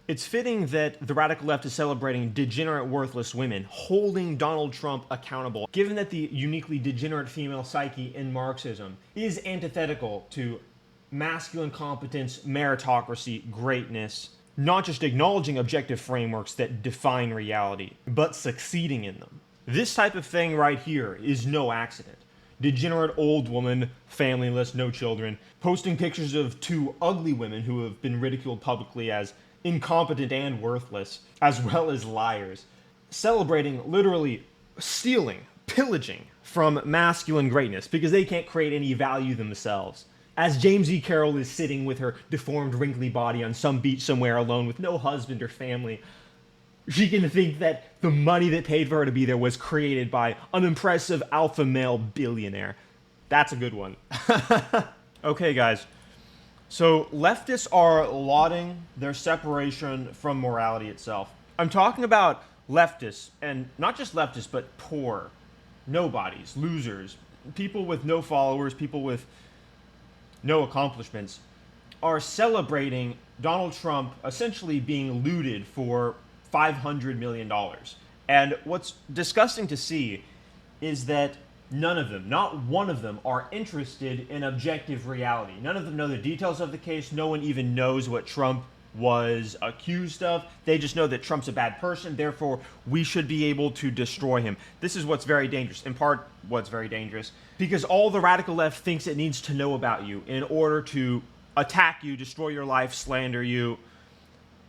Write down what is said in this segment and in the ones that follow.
It's fitting that the radical left is celebrating degenerate, worthless women, holding Donald Trump accountable, given that the uniquely degenerate female psyche in Marxism is antithetical to masculine competence, meritocracy, greatness, not just acknowledging objective frameworks that define reality, but succeeding in them. This type of thing right here is no accident. Degenerate old woman, familyless, no children, posting pictures of two ugly women who have been ridiculed publicly as incompetent and worthless, as well as liars, celebrating, literally stealing, pillaging from masculine greatness because they can't create any value themselves. As James E. Carroll is sitting with her deformed, wrinkly body on some beach somewhere alone with no husband or family, she can think that the money that paid for her to be there was created by an impressive alpha male billionaire. That's a good one. Okay, guys. So leftists are lauding their separation from morality itself. I'm talking about leftists, and not just leftists, but poor, nobodies, losers, people with no followers, people with no accomplishments, are celebrating Donald Trump essentially being looted for $500 million. And what's disgusting to see is that none of them, not one of them, are interested in objective reality. None of them know the details of the case. No one even knows what Trump was accused of. They just know that Trump's a bad person, therefore we should be able to destroy him. This is what's very dangerous, in part what's very dangerous, because all the radical left thinks it needs to know about you in order to attack you, destroy your life, slander you,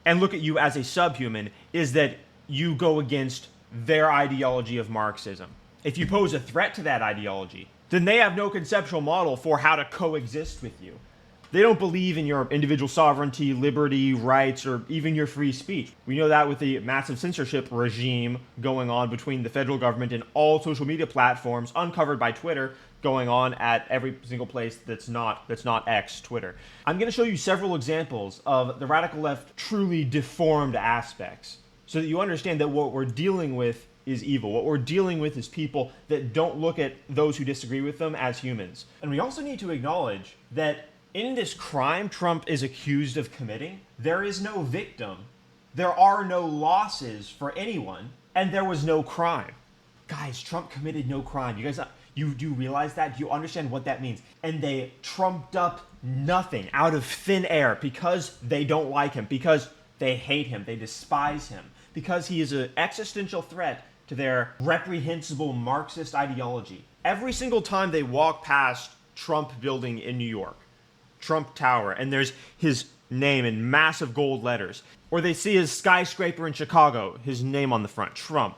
and look at you as a subhuman, is that you go against their ideology of Marxism. If you pose a threat to that ideology, then they have no conceptual model for how to coexist with you. They don't believe in your individual sovereignty, liberty, rights, or even your free speech. We know that with the massive censorship regime going on between the federal government and all social media platforms, uncovered by Twitter, going on at every single place that's not X, Twitter. I'm going to show you several examples of the radical left truly deformed aspects so that you understand that what we're dealing with is evil. What we're dealing with is people that don't look at those who disagree with them as humans. And we also need to acknowledge that in this crime Trump is accused of committing, there is no victim, there are no losses for anyone, and there was no crime. Guys, Trump committed no crime. You guys, you do realize that? Do you understand what that means? And they trumped up nothing out of thin air because they don't like him, because they hate him, they despise him, because he is an existential threat to their reprehensible Marxist ideology. Every single time they walk past Trump building in New York, Trump Tower, and there's his name in massive gold letters, or they see his skyscraper in Chicago, his name on the front, Trump,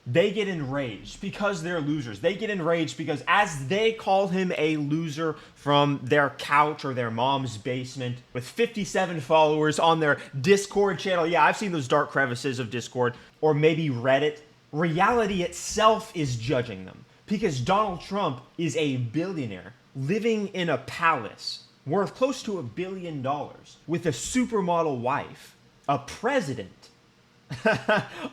they get enraged because they're losers. They get enraged because, as they call him a loser from their couch or their mom's basement with 57 followers on their Discord channel. Yeah, I've seen those dark crevices of Discord, or maybe Reddit. Reality itself is judging them because Donald Trump is a billionaire living in a palace worth close to $1 billion with a supermodel wife, a president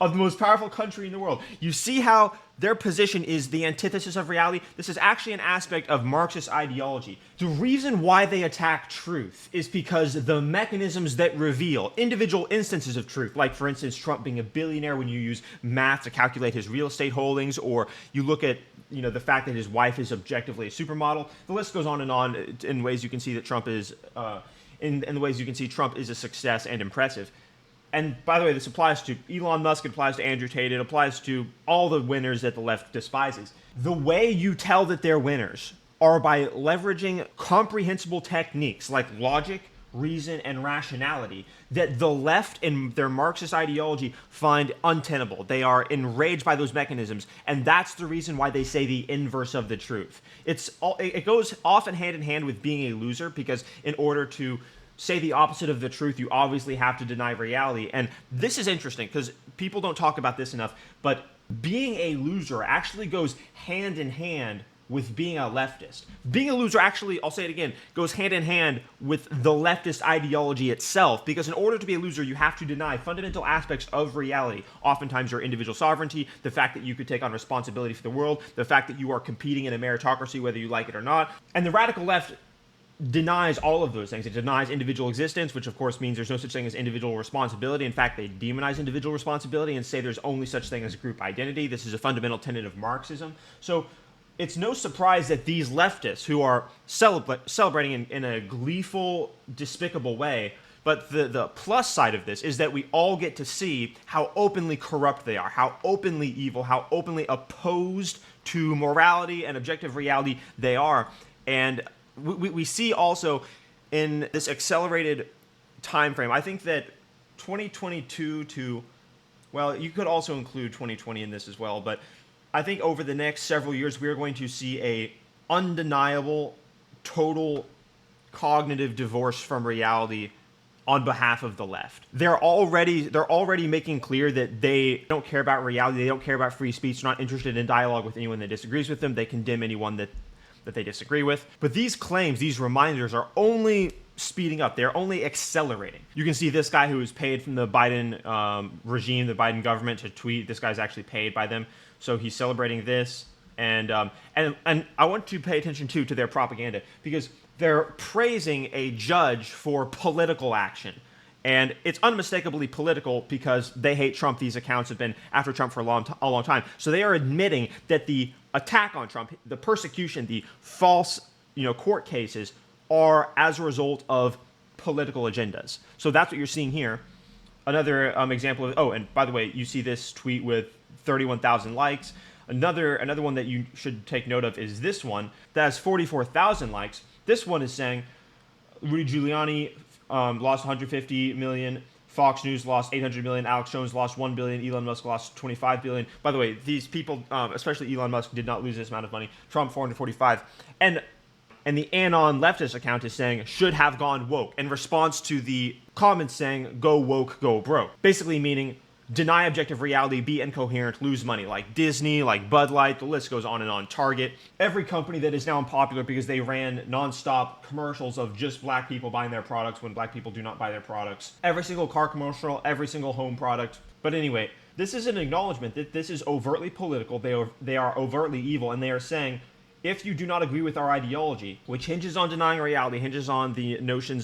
of the most powerful country in the world. You see how their position is the antithesis of reality? This is actually an aspect of Marxist ideology. The reason why they attack truth is because the mechanisms that reveal individual instances of truth, like for instance Trump being a billionaire when you use math to calculate his real estate holdings, or you look at the fact that his wife is objectively a supermodel. The list goes on and on in ways you can see that Trump is in the ways you can see Trump is a success and impressive. And by the way, this applies to Elon Musk, it applies to Andrew Tate, it applies to all the winners that the left despises. The way you tell that they're winners are by leveraging comprehensible techniques like logic, reason, and rationality that the left in their Marxist ideology find untenable. They are enraged by those mechanisms, and that's the reason why they say the inverse of the truth. It goes often hand in hand with being a loser, because in order to say the opposite of the truth, you obviously have to deny reality. And this is interesting because people don't talk about this enough, but being a loser actually goes hand in hand with being a leftist. Being a loser actually, I'll say it again, goes hand in hand with the leftist ideology itself, because in order to be a loser, you have to deny fundamental aspects of reality. Oftentimes your individual sovereignty, the fact that you could take on responsibility for the world, the fact that you are competing in a meritocracy whether you like it or not. And the radical left denies all of those things. It denies individual existence, which of course means there's no such thing as individual responsibility. In fact, they demonize individual responsibility and say there's only such thing as group identity. This is a fundamental tenet of Marxism. So it's no surprise that these leftists, who are celebrating in a gleeful, despicable way, but the plus side of this is that we all get to see how openly corrupt they are, how openly evil, how openly opposed to morality and objective reality they are. And we see also in this accelerated time frame, I think that 2022 to, well, you could also include 2020 in this as well, but I think over the next several years we are going to see a undeniable, total cognitive divorce from reality on behalf of the left. They're already making clear that they don't care about reality, they don't care about free speech, they're not interested in dialogue with anyone that disagrees with them, they condemn anyone that they disagree with. But these claims, these reminders are only speeding up. They're only accelerating. You can see this guy who was paid from the Biden regime, the Biden government, to tweet. This guy's actually paid by them. So he's celebrating this. And I want to pay attention, too, to their propaganda, because they're praising a judge for political action. And it's unmistakably political because they hate Trump. These accounts have been after Trump for a long time. So they are admitting that the attack on Trump, the persecution, the false, court cases are as a result of political agendas. So that's what you're seeing here. Another example of, and by the way, you see this tweet with 31,000 likes. Another one that you should take note of is this one that has 44,000 likes. This one is saying Rudy Giuliani lost 150 million. Fox News lost 800 million. Alex Jones lost 1 billion. Elon Musk lost 25 billion. By the way, these people, especially Elon Musk, did not lose this amount of money. Trump 445. And the Anon leftist account is saying should have gone woke in response to the comments saying go woke, go broke. Basically meaning deny objective reality, be incoherent, lose money, like Disney, like Bud Light, the list goes on and on. Target, every company that is now unpopular because they ran nonstop commercials of just black people buying their products when black people do not buy their products. Every single car commercial, every single home product. But anyway, this is an acknowledgement that this is overtly political. They are overtly evil, and they are saying, if you do not agree with our ideology, which hinges on denying reality, hinges on the notion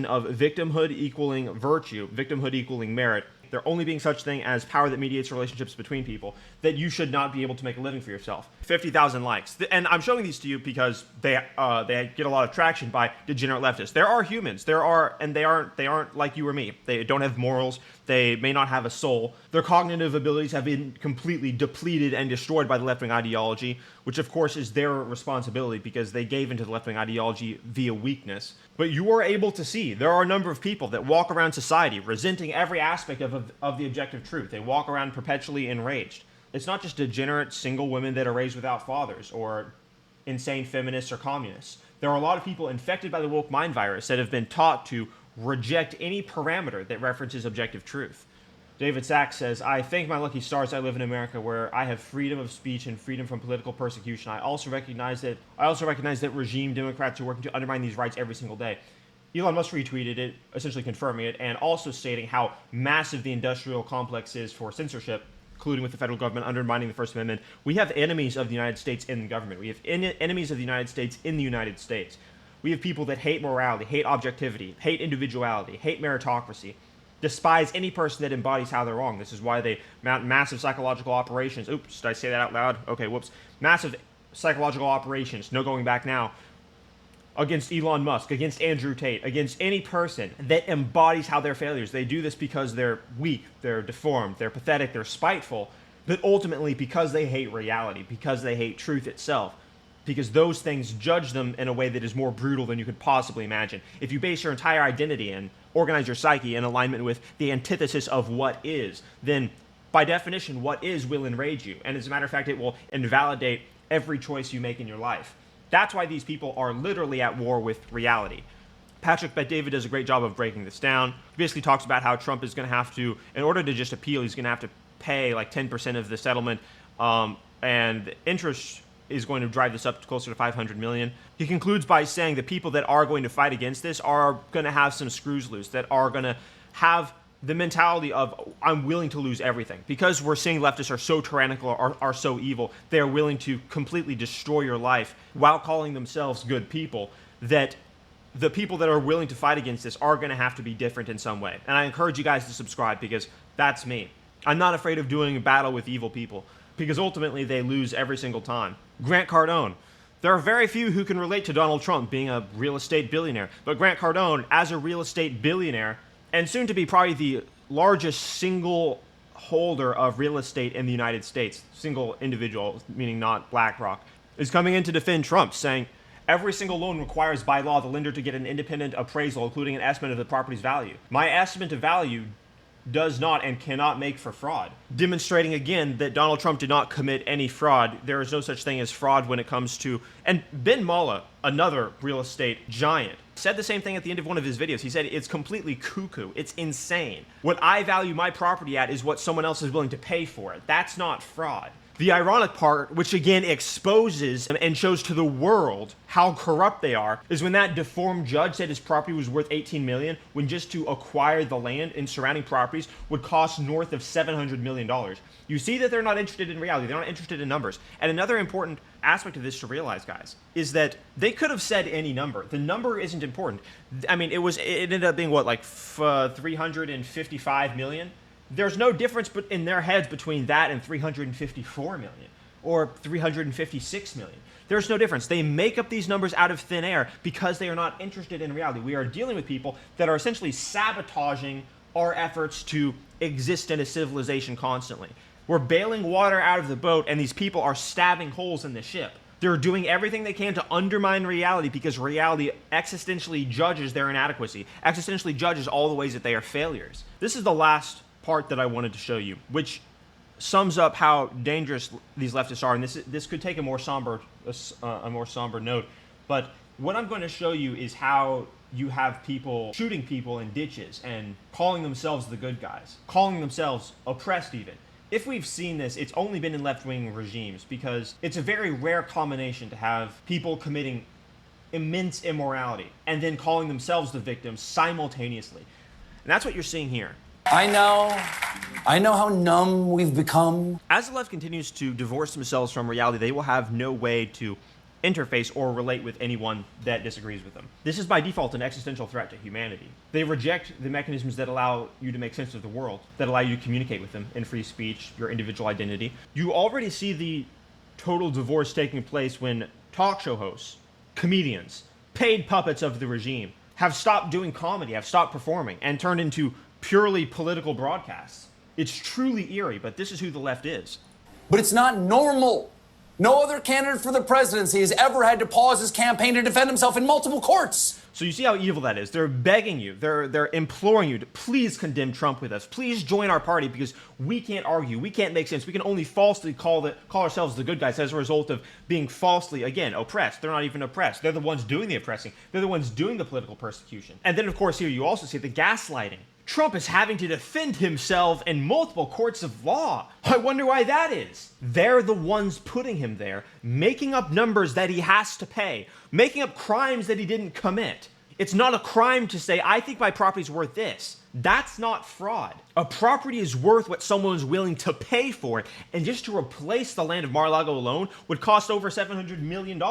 of victimhood equaling virtue, victimhood equaling merit, there only being such thing as power that mediates relationships between people, that you should not be able to make a living for yourself. 50,000 likes. And I'm showing these to you because they get a lot of traction by degenerate leftists. There are humans. They aren't like you or me. They don't have morals. They may not have a soul. Their cognitive abilities have been completely depleted and destroyed by the left-wing ideology, which of course is their responsibility because they gave into the left-wing ideology via weakness. But you are able to see there are a number of people that walk around society resenting every aspect of the objective truth. They walk around perpetually enraged. It's not just degenerate single women that are raised without fathers or insane feminists or communists. There are a lot of people infected by the woke mind virus that have been taught to reject any parameter that references objective truth. David Sachs says, I thank my lucky stars I live in America where I have freedom of speech and freedom from political persecution. I also recognize that regime Democrats are working to undermine these rights every single day. Elon Musk retweeted it, essentially confirming it, and also stating how massive the industrial complex is for censorship, including with the federal government undermining the First Amendment. We have enemies of the United States in the government. We have enemies of the United States in the United States. We have people that hate morality, hate objectivity, hate individuality, hate meritocracy, despise any person that embodies how they're wrong. This is why they mount massive psychological operations. Oops, did I say that out loud? Okay, whoops. Massive psychological operations, no going back now, against Elon Musk, against Andrew Tate, against any person that embodies how they're failures. They do this because they're weak, they're deformed, they're pathetic, they're spiteful, but ultimately because they hate reality, because they hate truth itself, because those things judge them in a way that is more brutal than you could possibly imagine. If you base your entire identity and organize your psyche in alignment with the antithesis of what is, then by definition, what is will enrage you. And as a matter of fact, it will invalidate every choice you make in your life. That's why these people are literally at war with reality. Patrick Bet-David does a great job of breaking this down. He basically talks about how Trump is going to have to, in order to just appeal, he's going to have to pay like 10% of the settlement, and interest is going to drive this up to closer to $500 million. He concludes by saying the people that are going to fight against this are going to have some screws loose, that are going to have the mentality of, I'm willing to lose everything. Because we're seeing leftists are so tyrannical, are so evil, they're willing to completely destroy your life while calling themselves good people. that the people that are willing to fight against this are going to have to be different in some way. And I encourage you guys to subscribe, because that's me. I'm not afraid of doing a battle with evil people, because ultimately they lose every single time. Grant Cardone. There are very few who can relate to Donald Trump being a real estate billionaire, but Grant Cardone, as a real estate billionaire, and soon to be probably the largest single holder of real estate in the United States, single individual, meaning not BlackRock, is coming in to defend Trump, saying every single loan requires by law the lender to get an independent appraisal, including an estimate of the property's value. My estimate of value does not and cannot make for fraud, demonstrating again that Donald Trump did not commit any fraud. There is no such thing as fraud when it comes to... And Ben Mallah, another real estate giant, said the same thing at the end of one of his videos. He said it's completely cuckoo. It's insane. What I value my property at is what someone else is willing to pay for it. That's not fraud. The ironic part, which again exposes and shows to the world how corrupt they are, is when that deformed judge said his property was worth $18 million, when just to acquire the land and surrounding properties would cost north of $700 million. You see that they're not interested in reality. They're not interested in numbers. And another important aspect of this to realize, guys, is that they could have said any number. The number isn't important. I mean, it ended up being what, like 355 million? There's no difference in their heads between that and 354 million or 356 million. There's no difference. They make up these numbers out of thin air because they are not interested in reality. We are dealing with people that are essentially sabotaging our efforts to exist in a civilization constantly. We're bailing water out of the boat, and these people are stabbing holes in the ship. They're doing everything they can to undermine reality, because reality existentially judges their inadequacy, existentially judges all the ways that they are failures. This is the last part that I wanted to show you, which sums up how dangerous these leftists are, and this could take a more somber note. But what I'm going to show you is how you have people shooting people in ditches and calling themselves the good guys, calling themselves oppressed even. If we've seen this, it's only been in left-wing regimes, because it's a very rare combination to have people committing immense immorality and then calling themselves the victims simultaneously. And that's what you're seeing here. I know how numb we've become. As the left continues to divorce themselves from reality, they will have no way to interface or relate with anyone that disagrees with them. This is by default an existential threat to humanity. They reject the mechanisms that allow you to make sense of the world, that allow you to communicate with them in free speech, your individual identity. You already see the total divorce taking place when talk show hosts, comedians, paid puppets of the regime have stopped doing comedy, have stopped performing, and turned into purely political broadcasts. It's truly eerie, but this is who the left is. But it's not normal. No other candidate for the presidency has ever had to pause his campaign to defend himself in multiple courts. So you see how evil that is. They're begging you, they're imploring you to please condemn Trump with us. Please join our party, because we can't argue, we can't make sense. We can only falsely call ourselves the good guys as a result of being falsely, again, oppressed. They're not even oppressed. They're the ones doing the oppressing. They're the ones doing the political persecution. And then, of course, here you also see the gaslighting. Trump is having to defend himself in multiple courts of law. I wonder why that is. They're the ones putting him there, making up numbers that he has to pay, making up crimes that he didn't commit. It's not a crime to say, I think my property's worth this. That's not fraud. A property is worth what someone is willing to pay for it, and just to replace the land of Mar-a-Lago alone would cost over $700 million.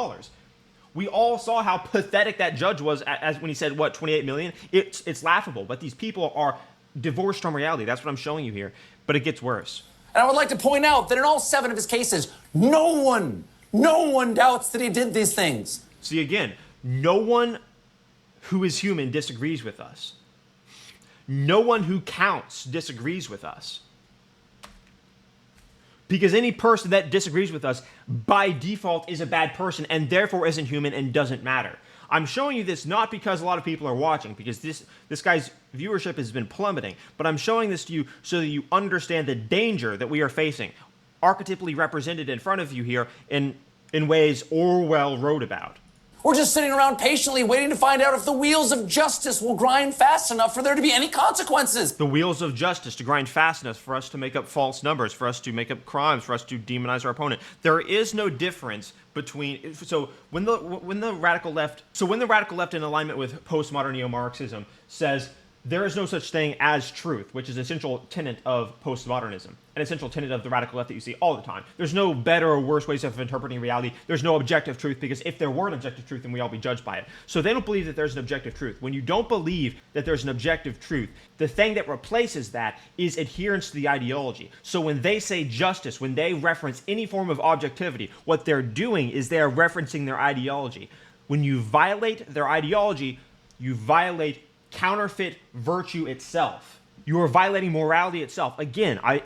We all saw how pathetic that judge was as when he said, what, 28 million? It's laughable, but these people are divorced from reality. That's what I'm showing you here, but it gets worse. And I would like to point out that in all 7 of his cases, no one doubts that he did these things. See, again, no one who is human disagrees with us. No one who counts disagrees with us. Because any person that disagrees with us, by default, is a bad person and therefore isn't human and doesn't matter. I'm showing you this not because a lot of people are watching, because this guy's viewership has been plummeting, but I'm showing this to you so that you understand the danger that we are facing, archetypally represented in front of you here in ways Orwell wrote about. We're just sitting around patiently waiting to find out if the wheels of justice will grind fast enough for there to be any consequences. The wheels of justice to grind fast enough for us to make up false numbers, for us to make up crimes, for us to demonize our opponent. There is no difference between, when the radical left in alignment with postmodern neo-Marxism says there is no such thing as truth, which is an essential tenet of postmodernism, an essential tenet of the radical left that you see all the time. There's no better or worse ways of interpreting reality. There's no objective truth, because if there were an objective truth, then we all be judged by it. So they don't believe that there's an objective truth. When you don't believe that there's an objective truth, the thing that replaces that is adherence to the ideology. So when they say justice, when they reference any form of objectivity, what they're doing is they're referencing their ideology. When you violate their ideology, you violate counterfeit virtue itself. You are violating morality itself. Again, I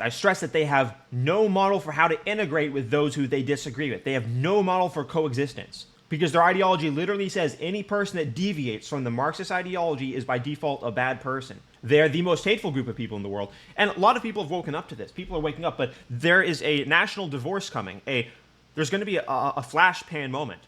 stress that they have no model for how to integrate with those who they disagree with. They have no model for coexistence, because their ideology literally says any person that deviates from the Marxist ideology is by default a bad person. They're the most hateful group of people in the world. And a lot of people have woken up to this. People are waking up, but there is a national divorce coming. There's going to be a flash pan moment.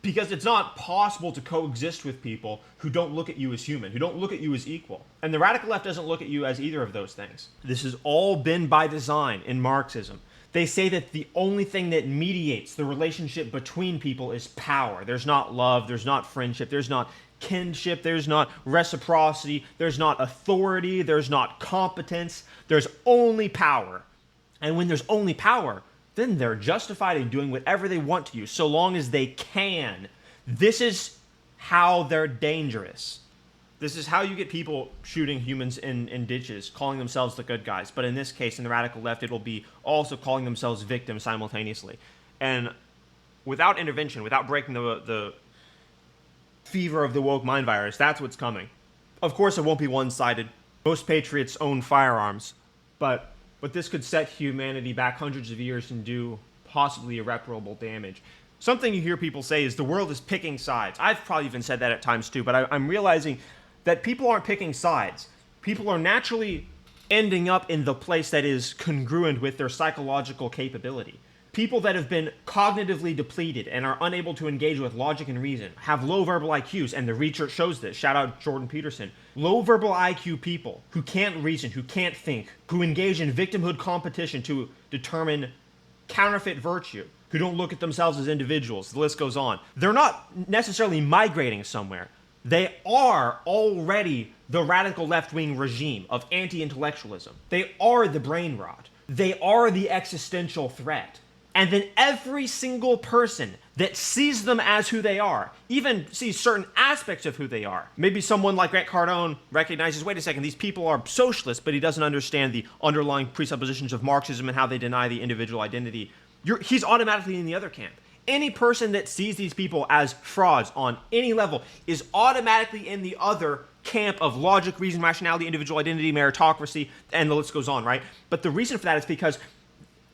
Because it's not possible to coexist with people who don't look at you as human, who don't look at you as equal. And the radical left doesn't look at you as either of those things. This has all been by design in Marxism. They say that the only thing that mediates the relationship between people is power. There's not love, there's not friendship, there's not kinship, there's not reciprocity, there's not authority, there's not competence, there's only power. And when there's only power, then they're justified in doing whatever they want to you, so long as they can. This is how they're dangerous. This is how you get people shooting humans in ditches, calling themselves the good guys. But in this case, in the radical left, it'll be also calling themselves victims simultaneously. And without intervention, without breaking the fever of the woke mind virus, that's what's coming. Of course, it won't be one-sided. Most patriots own firearms, but this could set humanity back hundreds of years and do possibly irreparable damage. Something you hear people say is the world is picking sides. I've probably even said that at times too, but I'm realizing that people aren't picking sides. People are naturally ending up in the place that is congruent with their psychological capability. People that have been cognitively depleted and are unable to engage with logic and reason have low verbal IQs, and the research shows this. Shout out Jordan Peterson. Low verbal IQ people who can't reason, who can't think, who engage in victimhood competition to determine counterfeit virtue, who don't look at themselves as individuals, the list goes on. They're not necessarily migrating somewhere. They are already the radical left-wing regime of anti-intellectualism. They are the brain rot. They are the existential threat. And then every single person that sees them as who they are, even sees certain aspects of who they are. Maybe someone like Grant Cardone recognizes, wait a second, these people are socialists, but he doesn't understand the underlying presuppositions of Marxism and how they deny the individual identity. He's automatically in the other camp. Any person that sees these people as frauds on any level is automatically in the other camp of logic, reason, rationality, individual identity, meritocracy, and the list goes on, right? But the reason for that is because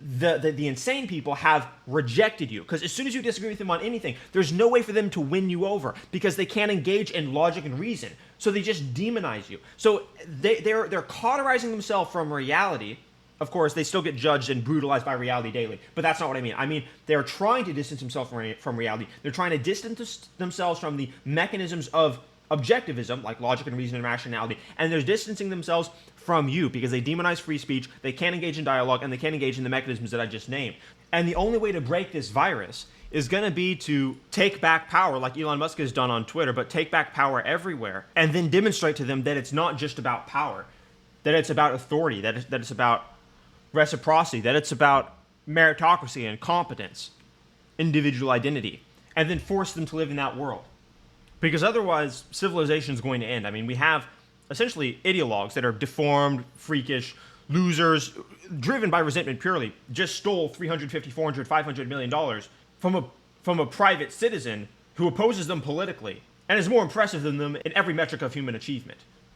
the insane people have rejected you, because as soon as you disagree with them on anything, there's no way for them to win you over, because they can't engage in logic and reason, so they just demonize you. So they're cauterizing themselves from reality. Of course, they still get judged and brutalized by reality daily, but that's not what I mean. I mean, they're trying to distance themselves from reality. They're trying to distance themselves from the mechanisms of objectivism, like logic and reason and rationality, and they're distancing themselves from you because they demonize free speech, they can't engage in dialogue, and they can't engage in the mechanisms that I just named. And the only way to break this virus is going to be to take back power, like Elon Musk has done on Twitter, but take back power everywhere, and then demonstrate to them that it's not just about power, that it's about authority, that it's about reciprocity, that it's about meritocracy and competence, individual identity, and then force them to live in that world. Because otherwise, civilization is going to end. I mean, we have essentially ideologues that are deformed, freakish, losers, driven by resentment purely, just stole $350, $400, $500 million from a private citizen who opposes them politically and is more impressive than them in every metric of human achievement.